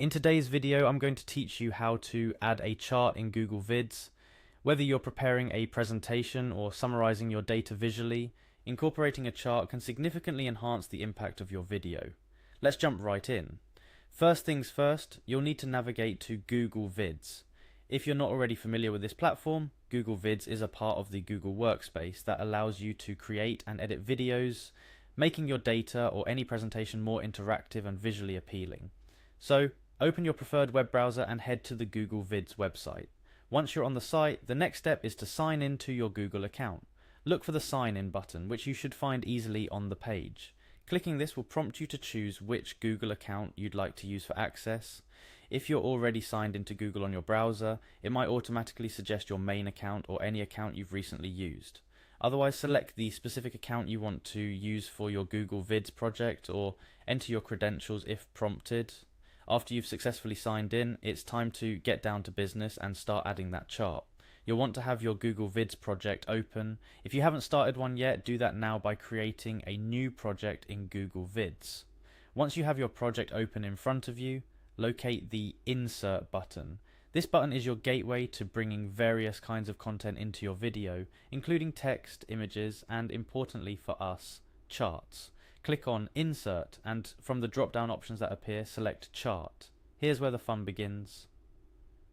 In today's video, I'm going to teach you how to add a chart in Google Vids. Whether you're preparing a presentation or summarizing your data visually, incorporating a chart can significantly enhance the impact of your video. Let's jump right in. First things first, you'll need to navigate to Google Vids. If you're not already familiar with this platform, Google Vids is a part of the Google Workspace that allows you to create and edit videos, making your data or any presentation more interactive and visually appealing. So, open your preferred web browser and head to the Google Vids website. Once you're on the site, the next step is to sign in to your Google account. Look for the Sign In button, which you should find easily on the page. Clicking this will prompt you to choose which Google account you'd like to use for access. If you're already signed into Google on your browser, it might automatically suggest your main account or any account you've recently used. Otherwise, select the specific account you want to use for your Google Vids project or enter your credentials if prompted. After you've successfully signed in, it's time to get down to business and start adding that chart. You'll want to have your Google Vids project open. If you haven't started one yet, do that now by creating a new project in Google Vids. Once you have your project open in front of you, locate the Insert button. This button is your gateway to bringing various kinds of content into your video, including text, images, and importantly for us, charts. Click on Insert, and from the drop-down options that appear, select Chart. Here's where the fun begins.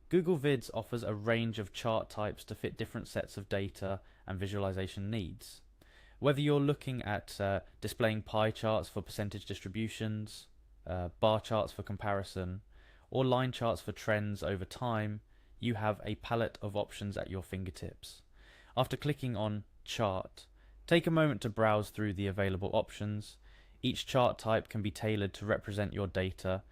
Google Vids offers a range of chart types to fit different sets of data and visualization needs. Whether you're looking at displaying pie charts for percentage distributions, bar charts for comparison, or line charts for trends over time, you have a palette of options at your fingertips. After clicking on Chart, take a moment to browse through the available options. Each chart type can be tailored to represent your data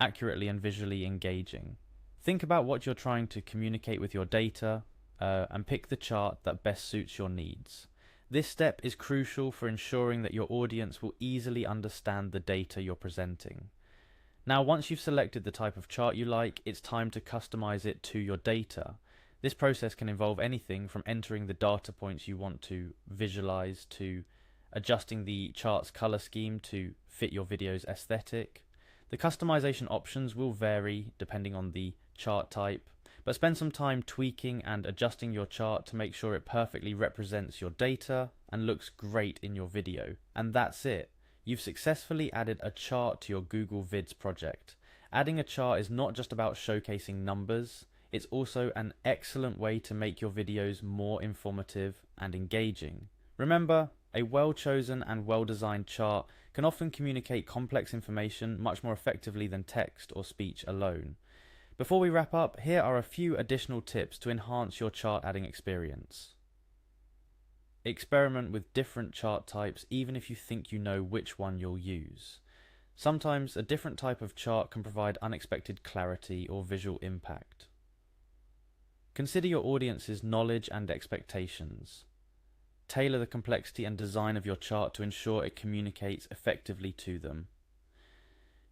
accurately and visually engaging. Think about what you're trying to communicate with your data and pick the chart that best suits your needs. This step is crucial for ensuring that your audience will easily understand the data you're presenting. Now, once you've selected the type of chart you like, it's time to customize it to your data. This process can involve anything from entering the data points you want to visualize to adjusting the chart's color scheme to fit your video's aesthetic. The customization options will vary depending on the chart type, but spend some time tweaking and adjusting your chart to make sure it perfectly represents your data and looks great in your video. And that's it. You've successfully added a chart to your Google Vids project. Adding a chart is not just about showcasing numbers, it's also an excellent way to make your videos more informative and engaging. Remember, a well-chosen and well-designed chart can often communicate complex information much more effectively than text or speech alone. Before we wrap up, here are a few additional tips to enhance your chart adding experience. Experiment with different chart types even if you think you know which one you'll use. Sometimes a different type of chart can provide unexpected clarity or visual impact. Consider your audience's knowledge and expectations. Tailor the complexity and design of your chart to ensure it communicates effectively to them.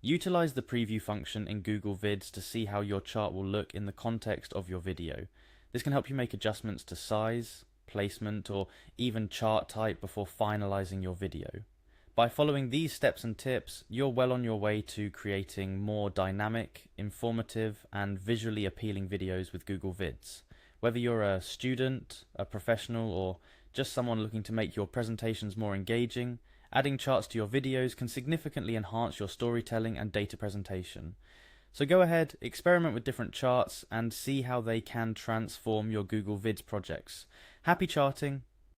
Utilize the preview function in Google Vids to see how your chart will look in the context of your video. This can help you make adjustments to size, placement, or even chart type before finalizing your video. By following these steps and tips, you're well on your way to creating more dynamic, informative, and visually appealing videos with Google Vids. Whether you're a student, a professional, or just someone looking to make your presentations more engaging, adding charts to your videos can significantly enhance your storytelling and data presentation. So go ahead, experiment with different charts, and see how they can transform your Google Vids projects. Happy charting!